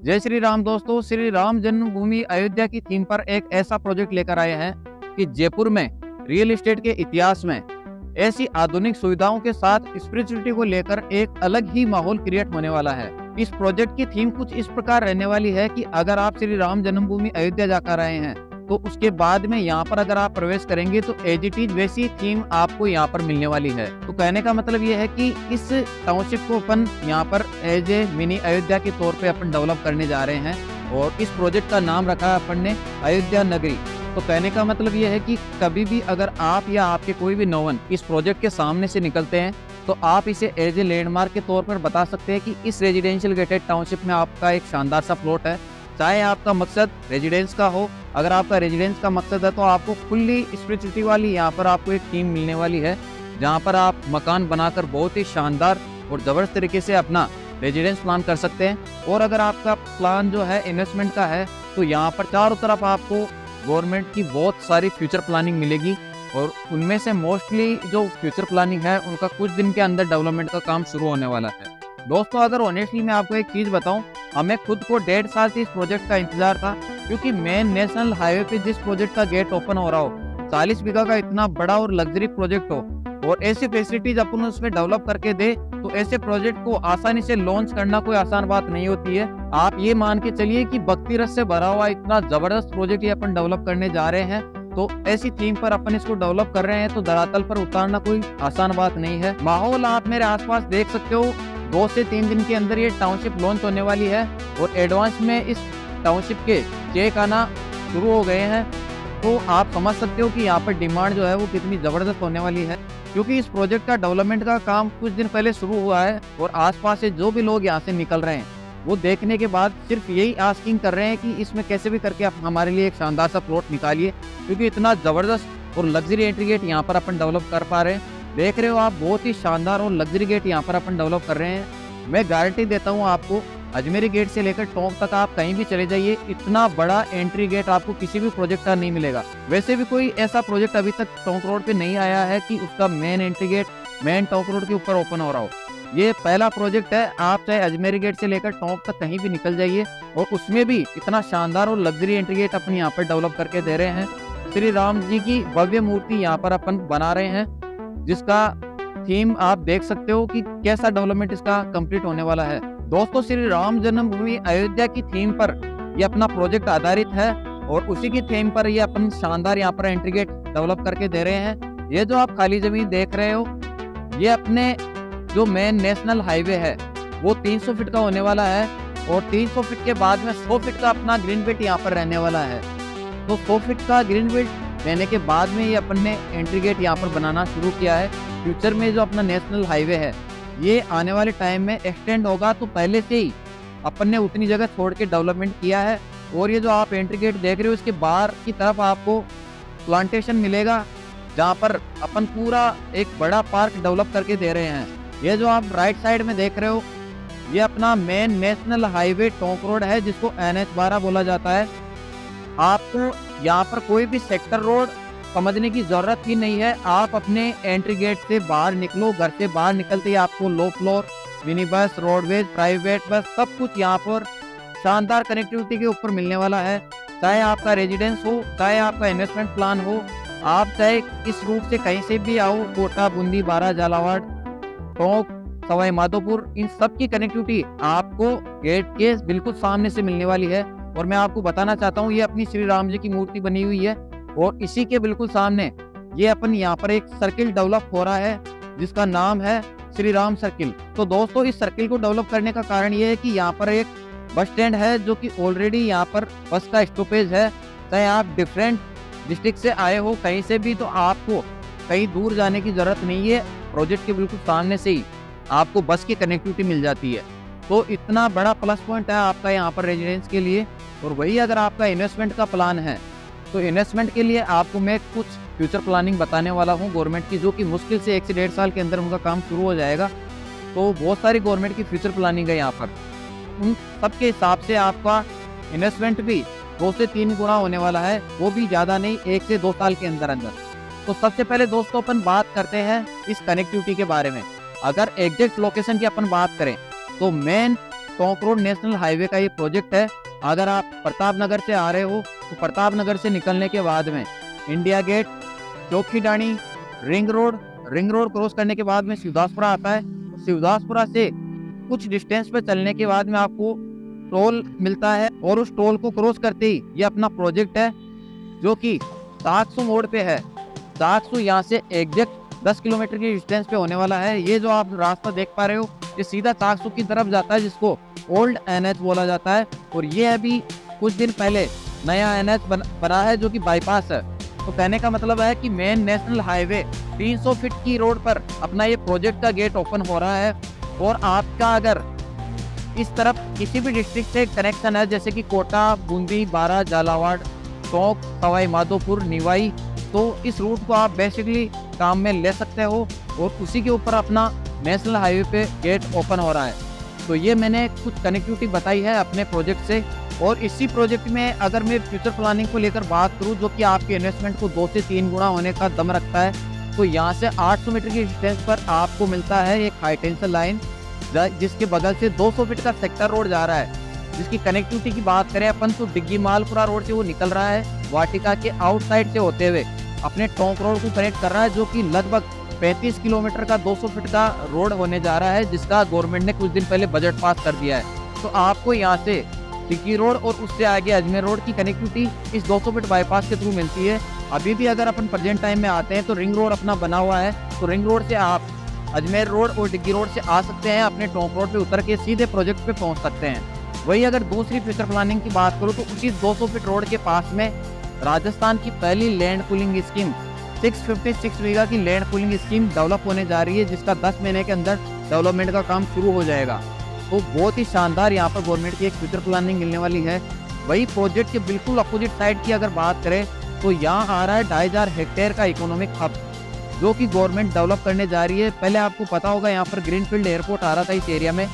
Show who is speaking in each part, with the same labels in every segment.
Speaker 1: जय श्री राम दोस्तों। श्री राम जन्मभूमि अयोध्या की थीम पर एक ऐसा प्रोजेक्ट लेकर आए हैं कि जयपुर में रियल एस्टेट के इतिहास में ऐसी आधुनिक सुविधाओं के साथ स्पिरिचुअलिटी को लेकर एक अलग ही माहौल क्रिएट होने वाला है। इस प्रोजेक्ट की थीम कुछ इस प्रकार रहने वाली है कि अगर आप श्री राम जन्मभूमि अयोध्या जाकर आए हैं तो उसके बाद में यहाँ पर अगर आप प्रवेश करेंगे तो एज इट इज वैसी थीम आपको यहाँ पर मिलने वाली है। तो कहने का मतलब ये है कि इस टाउनशिप को अपन यहाँ पर एज ए मिनी अयोध्या के तौर पे अपन डेवलप करने जा रहे हैं और इस प्रोजेक्ट का नाम रखा है अपन ने अयोध्या नगरी। तो कहने का मतलब ये है कि कभी भी अगर आप या आपके कोई भी नौवन इस प्रोजेक्ट के सामने से निकलते हैं तो आप इसे एज ए लैंडमार्क के तौर पर बता सकते हैं कि इस रेजिडेंशियल गेटेड टाउनशिप में आपका एक शानदार सा प्लॉट है। चाहे आपका मकसद रेजिडेंस का हो, अगर आपका रेजिडेंस का मकसद है तो आपको फुल्ली स्पिरिचुअलिटी वाली यहाँ पर आपको एक टीम मिलने वाली है जहाँ पर आप मकान बनाकर बहुत ही शानदार और जबरदस्त तरीके से अपना रेजिडेंस प्लान कर सकते हैं। और अगर आपका प्लान जो है इन्वेस्टमेंट का है तो यहाँ पर चारों तरफ आपको गवर्नमेंट की बहुत सारी फ्यूचर प्लानिंग मिलेगी और उनमें से मोस्टली जो फ्यूचर प्लानिंग है उनका कुछ दिन के अंदर डेवलपमेंट का काम शुरू होने वाला है। दोस्तों अगर ऑनेस्टली मैं आपको एक चीज़ बताऊं, हमें खुद को 1.5 साल से इस प्रोजेक्ट का इंतजार था, क्योंकि मेन नेशनल हाईवे पे जिस प्रोजेक्ट का गेट ओपन हो रहा हो 40 बीघा का इतना बड़ा और लग्जरी प्रोजेक्ट हो और ऐसी फैसिलिटीज अपन उसमें डेवलप करके दे तो ऐसे प्रोजेक्ट को आसानी से लॉन्च करना कोई आसान बात नहीं होती है। आप ये मान के चलिए कि भक्ति रस से भरा हुआ इतना जबरदस्त प्रोजेक्ट ये अपन डेवलप करने जा रहे हैं। तो ऐसी थीम पर अपन इसको डेवलप कर रहे हैं तो धरातल पर उतारना कोई आसान बात नहीं है। माहौल आप मेरे आसपास देख सकते हो, 2 से 3 दिन के अंदर ये टाउनशिप लॉन्च होने वाली है और एडवांस में इस टाउनशिप के चेक आना शुरू हो गए हैं। तो आप समझ सकते हो कि यहाँ पर डिमांड जो है वो कितनी ज़बरदस्त होने वाली है, क्योंकि इस प्रोजेक्ट का डेवलपमेंट का काम कुछ दिन पहले शुरू हुआ है और आसपास से जो भी लोग यहाँ से निकल रहे हैं वो देखने के बाद सिर्फ यही आस्किंग कर रहे हैं कि इसमें कैसे भी करके आप हमारे लिए एक शानदार सा प्लॉट निकालिए, क्योंकि इतना ज़बरदस्त और लग्जरी एंट्री गेट यहाँ पर अपन डेवलप कर पा रहे हैं। देख रहे हो आप, बहुत ही शानदार और लग्जरी गेट यहाँ पर अपन डेवलप कर रहे हैं। मैं गारंटी देता हूँ आपको, अजमेरी गेट से लेकर टोंक तक आप कहीं भी चले जाइए, इतना बड़ा एंट्री गेट आपको किसी भी प्रोजेक्ट का नहीं मिलेगा। वैसे भी कोई ऐसा प्रोजेक्ट अभी तक टोंक रोड पे नहीं आया है कि उसका main entry gate main Tonk road के ऊपर ओपन हो रहा हो। ये पहला प्रोजेक्ट है। आप चाहे अजमेरी गेट से लेकर टोंक तक कहीं भी निकल जाइए और उसमें भी इतना शानदार और लग्जरी एंट्री गेट अपन यहाँ पर डेवलप करके दे रहे हैं। श्री राम जी की भव्य मूर्ति यहाँ पर अपन बना रहे हैं, जिसका थीम आप देख सकते हो कि कैसा डेवलपमेंट इसका कंप्लीट होने वाला है। दोस्तों श्री राम जन्मभूमि अयोध्या की थीम पर ये अपना प्रोजेक्ट आधारित है और उसी की थीम पर ये अपन शानदार यहाँ पर एंट्री गेट डेवलप करके दे रहे हैं। ये जो आप खाली जमीन देख रहे हो ये अपने जो मेन नेशनल हाईवे है वो 300 फीट का होने वाला है और 300 फीट के बाद में 100 फीट का अपना ग्रीन बेल्ट यहाँ पर रहने वाला है। तो 100 फीट का ग्रीन बेल्ट रहने के बाद में ये अपन ने एंट्री गेट यहाँ पर बनाना शुरू किया है। फ्यूचर में जो अपना नेशनल हाईवे है ये आने वाले टाइम में एक्सटेंड होगा, तो पहले से ही अपन ने उतनी जगह छोड़ के डेवलपमेंट किया है। और ये जो आप एंट्री गेट देख रहे हो इसके बाहर की तरफ आपको प्लांटेशन मिलेगा जहाँ पर अपन पूरा एक बड़ा पार्क डेवलप करके दे रहे हैं। ये जो आप राइट साइड में देख रहे हो ये अपना main national highway Tonk road है, जिसको NH-12 बोला जाता है। आपको यहाँ पर कोई भी सेक्टर रोड समझने की जरूरत ही नहीं है। आप अपने एंट्री गेट से बाहर निकलो, घर से बाहर निकलते ही आपको low floor, mini bus, roadways, private bus सब कुछ यहाँ पर शानदार कनेक्टिविटी के ऊपर मिलने वाला है। चाहे आपका रेजिडेंस हो, चाहे आपका इन्वेस्टमेंट प्लान हो, आप चाहे इस रूट से कहीं से भी आओ, कोटा, बूंदी, बारा, झालावाड़, टोंक, सवाई माधोपुर, इन सब की कनेक्टिविटी आपको गेट के बिल्कुल सामने से मिलने वाली है। और मैं आपको बताना चाहता हूँ ये अपनी श्री राम जी की मूर्ति बनी हुई है और इसी के बिल्कुल सामने ये अपन यहाँ पर एक सर्किल डेवलप हो रहा है जिसका नाम है श्री राम सर्किल। तो दोस्तों इस सर्किल को डेवलप करने का कारण ये है कि यहाँ पर एक बस स्टैंड है जो कि ऑलरेडी यहाँ पर बस का स्टॉपेज है। चाहे आप डिफरेंट डिस्ट्रिक्ट से आए हो कहीं से भी, तो आपको कहीं दूर जाने की जरूरत नहीं है। प्रोजेक्ट के बिल्कुल सामने से ही आपको बस की कनेक्टिविटी मिल जाती है। तो इतना बड़ा प्लस पॉइंट है आपका यहाँ पर रेजिडेंस के लिए। और वही अगर आपका इन्वेस्टमेंट का प्लान है तो इन्वेस्टमेंट के लिए आपको मैं कुछ फ्यूचर प्लानिंग बताने वाला हूँ गवर्नमेंट की, जो कि मुश्किल से 1 से 1.5 साल के अंदर उनका काम शुरू हो जाएगा। तो बहुत सारी गवर्नमेंट की फ्यूचर प्लानिंग है यहाँ पर। उन सब के हिसाब से आपका इन्वेस्टमेंट भी 2 से 3 गुना होने वाला है, वो भी ज़्यादा नहीं, 1 से 2 साल के अंदर अंदर। तो सबसे पहले दोस्तों अपन बात करते हैं इस कनेक्टिविटी के बारे में। अगर एग्जैक्ट लोकेशन की अपन बात करें तो main Tonk road national highway का ये प्रोजेक्ट है। अगर आप प्रताप नगर से आ रहे हो तो प्रताप नगर से निकलने के बाद में India Gate, Chokhi Dhani, ring road cross करने के बाद में शिवदासपुरा आता है। शिवदासपुरा से कुछ डिस्टेंस पे चलने के बाद में आपको टोल मिलता है और उस टोल को क्रॉस करते ही ये अपना प्रोजेक्ट है जो कि सातसू मोड़ पे है। सातसू यहाँ से एग्जैक्ट 10 किलोमीटर की डिस्टेंस पे होने वाला है। ये जो आप रास्ता देख पा रहे हो ये सीधा चाकसू की तरफ जाता है, जिसको ओल्ड एनएच बोला जाता है। और ये अभी कुछ दिन पहले नया एनएच बना है जो कि बाईपास है। तो कहने का मतलब है कि मेन नेशनल हाईवे 300 फीट की रोड पर अपना ये प्रोजेक्ट का गेट ओपन हो रहा है। और आपका अगर इस तरफ किसी भी डिस्ट्रिक्ट से कनेक्शन है, जैसे कि कोटा, बूंदी, बारा, झालावाड़, टोंक, सवाई माधोपुर, निवाई, तो इस रूट को आप बेसिकली काम में ले सकते हो और उसी के ऊपर अपना नेशनल हाईवे पे गेट ओपन हो रहा है। तो ये मैंने कुछ कनेक्टिविटी बताई है अपने प्रोजेक्ट से। और इसी प्रोजेक्ट में अगर मैं फ्यूचर प्लानिंग को लेकर बात करूं, जो कि आपके इन्वेस्टमेंट को 2 से 3 गुना होने का दम रखता है, तो यहाँ से 800 मीटर की डिस्टेंस पर आपको मिलता है एक हाई टेंशन लाइन, जिसके बगल से 200 फीट का सेक्टर रोड जा रहा है। जिसकी कनेक्टिविटी की बात करें अपन तो डिग्गी मालपुरा रोड से वो निकल रहा है, वाटिका के आउटसाइड से होते हुए अपने टोंक रोड को कनेक्ट कर रहा है, जो कि लगभग 35 किलोमीटर का 200 फीट का रोड होने जा रहा है, जिसका गवर्नमेंट ने कुछ दिन पहले बजट पास कर दिया है। तो आपको यहाँ से डिग्गी रोड और उससे आगे अजमेर रोड की कनेक्टिविटी इस 200 फीट बाईपास के थ्रू मिलती है। अभी भी अगर अपन प्रेजेंट टाइम में आते हैं तो रिंग रोड अपना बना हुआ है, तो रिंग रोड से आप अजमेर रोड और डिग्गी रोड से आ सकते हैं, अपने टोंक रोड पे उतर के सीधे प्रोजेक्ट पे पहुंच सकते हैं। वही अगर दूसरी फ्यूचर प्लानिंग की बात करूं तो उसी 200 फीट रोड के पास में राजस्थान की पहली लैंड पूलिंग स्कीम 656 बीघा की लैंड पूलिंग स्कीम डेवलप होने जा रही है, जिसका 10 महीने के अंदर डेवलपमेंट का काम शुरू हो जाएगा। तो बहुत ही शानदार यहाँ पर गवर्नमेंट की एक फ्यूचर प्लानिंग मिलने वाली है। वही प्रोजेक्ट के बिल्कुल अपोजिट साइड की अगर बात करें तो यहाँ आ रहा है 2500 हेक्टेयर का इकोनॉमिक हब, जो कि गवर्नमेंट डेवलप करने जा रही है। पहले आपको पता होगा यहाँ पर ग्रीनफील्ड एयरपोर्ट आ रहा था इस एरिया में,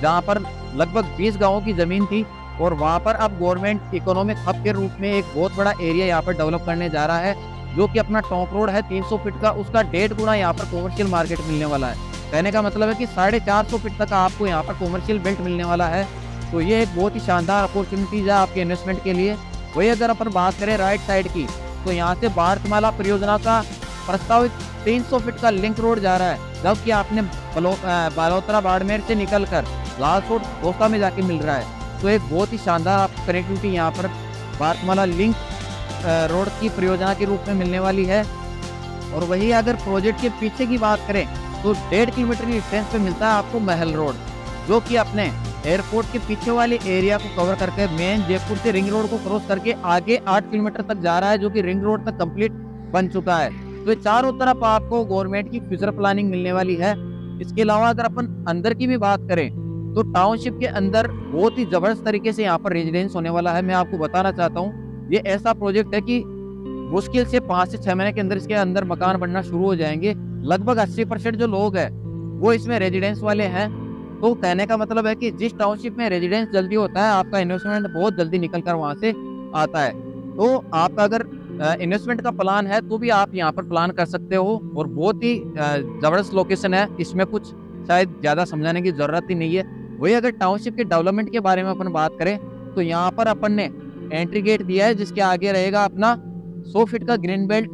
Speaker 1: जहाँ पर लगभग 20 गांवों की जमीन थी, और वहाँ पर अब गवर्नमेंट इकोनॉमिक हब के रूप में एक बहुत बड़ा एरिया यहाँ पर डेवलप करने जा रहा है, जो कि अपना टोंक रोड है 300 फीट का, उसका 1.5 गुना यहाँ पर कॉमर्शियल मार्केट मिलने वाला है। कहने का मतलब है कि 450 फीट तक आपको यहाँ पर कॉमर्शियल बेल्ट मिलने वाला है। तो ये एक बहुत ही शानदार अपॉर्चुनिटीज है आपके इन्वेस्टमेंट के लिए। वही अगर अपन बात करें राइट साइड की, तो यहाँ से भारतमाला परियोजना का प्रस्तावित 300 फीट का लिंक रोड जा रहा है, जबकि आपने बालोतरा बाड़मेर से निकलकर लालसोट दौसा में जाके मिल रहा है। तो एक बहुत ही शानदार आपको कनेक्टिविटी यहाँ पर भारतमाला लिंक रोड की परियोजना के रूप में मिलने वाली है। और वही अगर प्रोजेक्ट के पीछे की बात करें तो 1.5 किलोमीटर की डिस्टेंस पे मिलता है आपको महल रोड, जो कि अपने एयरपोर्ट के पीछे वाले एरिया को कवर करके मेन जयपुर से रिंग रोड को क्रॉस करके आगे 8 किलोमीटर तक जा रहा है, जो कि रिंग रोड तक कंप्लीट बन चुका है। तो चारों तरफ आपको गवर्नमेंट की फ्यूचर प्लानिंग मिलने वाली है। इसके अलावा अगर अपन अंदर की भी बात करें तो टाउनशिप के अंदर बहुत ही जबरदस्त तरीके से यहाँ पर रेजिडेंस होने वाला है। मैं आपको बताना चाहता हूँ, ये ऐसा प्रोजेक्ट है कि मुश्किल से 5 से 6 महीने के अंदर इसके अंदर मकान बनना शुरू हो जाएंगे। लगभग 80% जो लोग हैं वो इसमें रेजिडेंस वाले हैं। तो कहने का मतलब है कि जिस टाउनशिप में रेजिडेंस जल्दी होता है, आपका इन्वेस्टमेंट बहुत जल्दी निकल कर वहाँ से आता है। तो आपका अगर इन्वेस्टमेंट का प्लान है तो भी आप यहाँ पर प्लान कर सकते हो, और बहुत ही जबरदस्त लोकेशन है। इसमें कुछ शायद ज़्यादा समझाने की ज़रूरत ही नहीं है। वही अगर टाउनशिप के डेवलपमेंट के बारे में अपन बात करें तो यहाँ पर अपन ने एंट्री गेट दिया है, जिसके आगे रहेगा अपना 100 फीट का ग्रीन बेल्ट।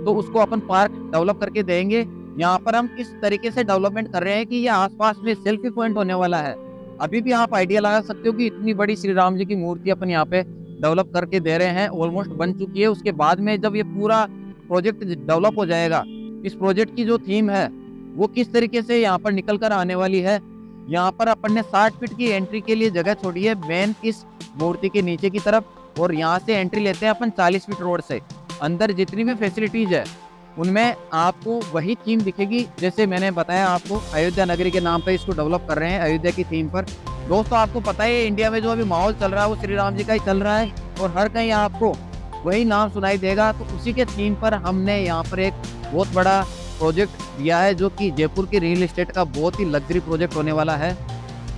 Speaker 1: तो उसको अपन पार्क डेवलप करके देंगे। यहाँ पर हम इस तरीके से डेवलपमेंट कर रहे हैं कि ये आसपास में सेल्फी पॉइंट होने वाला है। अभी भी आप आइडिया लगा सकते हो कि इतनी बड़ी श्री राम जी की मूर्ति अपन यहाँ पे डेवलप करके दे रहे हैं, ऑलमोस्ट बन चुकी है। उसके बाद में जब ये पूरा प्रोजेक्ट डेवलप हो जाएगा, इस प्रोजेक्ट की जो थीम है वो किस तरीके से यहाँ पर निकल कर आने वाली है। यहाँ पर अपन ने 60 फीट की एंट्री के लिए जगह छोड़ी है मेन इस मूर्ति के नीचे की तरफ, और यहाँ से एंट्री लेते हैं अपन 40 फीट रोड से। अंदर जितनी भी फैसिलिटीज है उनमें आपको वही थीम दिखेगी, जैसे मैंने बताया आपको अयोध्या नगरी के नाम पर इसको डेवलप कर रहे हैं अयोध्या की थीम पर। दोस्तों आपको पता है इंडिया में जो अभी माहौल चल रहा है वो श्री राम जी का ही चल रहा है, और हर कहीं आपको वही नाम सुनाई देगा। तो उसी के थीम पर हमने यहाँ पर एक बहुत बड़ा प्रोजेक्ट दिया है, जो कि जयपुर के रियल एस्टेट का बहुत ही लग्जरी प्रोजेक्ट होने वाला है।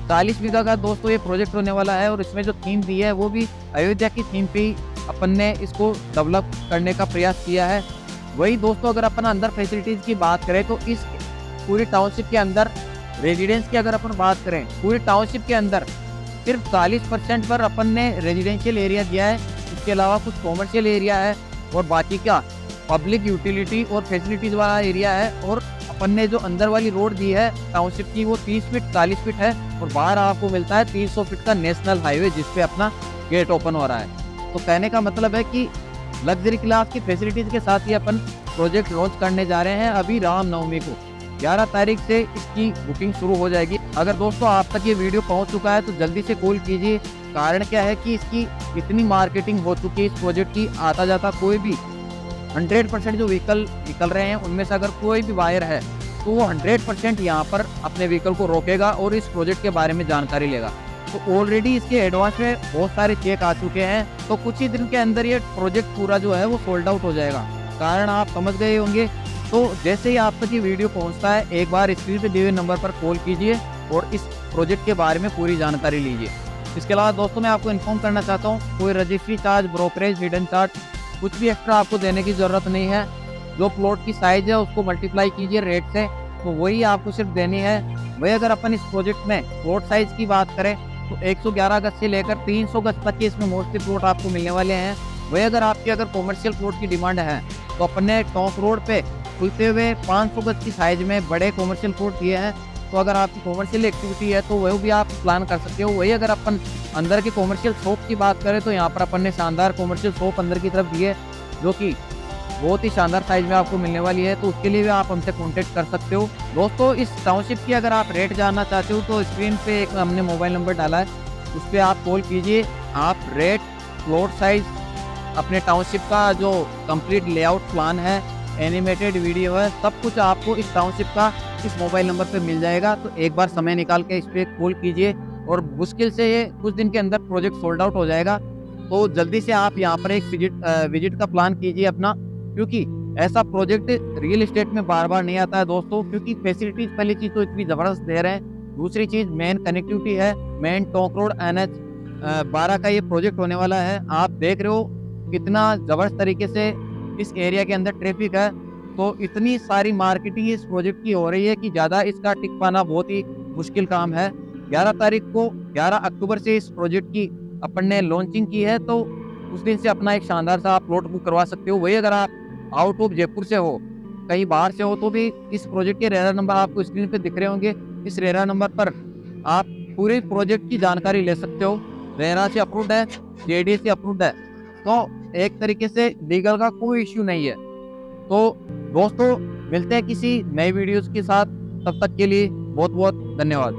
Speaker 1: 40 बीघा का दोस्तों ये प्रोजेक्ट होने वाला है, और इसमें जो थीम दी है वो भी अयोध्या की थीम पे ही अपन ने इसको डेवलप करने का प्रयास किया है। वही दोस्तों अगर अपन अंदर फैसिलिटीज की बात करें तो इस पूरी टाउनशिप के अंदर रेजिडेंस की अगर अपन बात करें पूरी टाउनशिप के अंदर सिर्फ 40% पर अपन ने रेजिडेंशियल एरिया दिया है। इसके अलावा कुछ कॉमर्शियल एरिया है और बाकी क्या पब्लिक यूटिलिटी और फैसिलिटीज वाला एरिया है। और अपन ने जो अंदर वाली रोड दी है टाउनशिप की वो 30 फीट 40 फीट है और बाहर आपको मिलता है 300 फीट का नेशनल हाईवे जिसपे अपना गेट ओपन हो रहा है। तो कहने का मतलब है कि लग्जरी क्लास की फैसिलिटीज के साथ ही अपन प्रोजेक्ट लॉन्च करने जा रहे हैं। अभी रामनवमी को 11 तारीख से इसकी बुकिंग शुरू हो जाएगी। अगर दोस्तों आप तक ये वीडियो पहुंच चुका है तो जल्दी से कॉल कीजिए। कारण क्या है कि इसकी इतनी मार्केटिंग हो चुकी है इस प्रोजेक्ट की, आता जाता कोई भी 100% जो व्हीकल निकल रहे हैं उनमें से अगर कोई भी बायर है तो वो 100% यहाँ पर अपने व्हीकल को रोकेगा और इस प्रोजेक्ट के बारे में जानकारी लेगा। तो ऑलरेडी इसके एडवांस में बहुत सारे चेक आ चुके हैं, तो कुछ ही दिन के अंदर ये प्रोजेक्ट पूरा जो है वो सोल्ड आउट हो जाएगा। कारण आप समझ गए होंगे। तो जैसे ही आप तक ये वीडियो पहुंचता है एक बार स्क्रीन पे दिए हुए नंबर पर कॉल कीजिए और इस प्रोजेक्ट के बारे में पूरी जानकारी लीजिए। इसके अलावा दोस्तों मैं आपको इन्फॉर्म करना चाहता हूँ कोई registry charge, brokerage, hidden charge कुछ भी एक्स्ट्रा आपको देने की ज़रूरत नहीं है। जो प्लॉट की साइज़ है उसको मल्टीप्लाई कीजिए रेट से, तो वही आपको सिर्फ देनी है। वही अगर अपन इस प्रोजेक्ट में प्लॉट साइज़ की बात करें तो 111 गज से लेकर 300 गज तक के इसमें मोस्टली प्लॉट आपको मिलने वाले हैं। वही अगर आपकी अगर कॉमर्शियल प्लॉट की डिमांड है तो अपन ने टॉप रोड पे खुलते हुए 500 गज की साइज़ में बड़े कॉमर्शियल प्लॉट दिए हैं। तो अगर आपकी कॉमर्शियल एक्टिविटी है तो वह भी आप प्लान कर सकते हो। वही अगर अपन अंदर के कॉमर्शियल शॉप की बात करें तो यहाँ पर अपन ने शानदार कॉमर्शियल शॉप अंदर की तरफ दी है जो कि बहुत ही शानदार साइज में आपको मिलने वाली है। तो उसके लिए भी आप हमसे कांटेक्ट कर सकते हो। दोस्तों इस टाउनशिप की अगर आप रेट जानना चाहते हो तो स्क्रीन पे एक हमने मोबाइल नंबर डाला है, उस पर आप कॉल कीजिए। आप रेट, प्लॉट साइज, अपने टाउनशिप का जो कंप्लीट लेआउट प्लान है, एनिमेटेड वीडियो है, सब कुछ आपको इस टाउनशिप का इस मोबाइल नंबर पे मिल जाएगा। तो एक बार समय निकाल के इस पर कॉल कीजिए और मुश्किल से ये कुछ दिन के अंदर प्रोजेक्ट सोल्ड आउट हो जाएगा। तो जल्दी से आप यहाँ पर एक विजिट का प्लान कीजिए अपना, क्योंकि ऐसा प्रोजेक्ट रियल एस्टेट में बार बार नहीं आता है दोस्तों। क्योंकि फैसिलिटीज पहली चीज़ तो इतनी ज़बरदस्त दे रहे हैं, दूसरी चीज़ मेन कनेक्टिविटी है। मेन टोंक रोड NH 12 का ये प्रोजेक्ट होने वाला है। आप देख रहे हो कितना ज़बरदस्त तरीके से इस एरिया के अंदर ट्रैफिक है। तो इतनी सारी मार्केटिंग इस प्रोजेक्ट की हो रही है कि ज़्यादा इसका टिक पाना बहुत ही मुश्किल काम है। 11 तारीख को 11 अक्टूबर से इस प्रोजेक्ट की अपन ने लॉन्चिंग की है, तो उस दिन से अपना एक शानदार सा आप प्लॉट बुक करवा सकते हो। वही अगर आप आउट ऑफ जयपुर से हो, कहीं बाहर से हो, तो भी इस प्रोजेक्ट के रेरा नंबर आपको स्क्रीन पे दिख रहे होंगे। इस रेरा नंबर पर आप पूरे प्रोजेक्ट की जानकारी ले सकते हो। रेरा से अप्रूव्ड है, JD से अप्रूव्ड है, तो एक तरीके से लीगल का कोई इश्यू नहीं है। तो दोस्तों मिलते हैं किसी नए वीडियोस के साथ, तब तक के लिए बहुत बहुत धन्यवाद।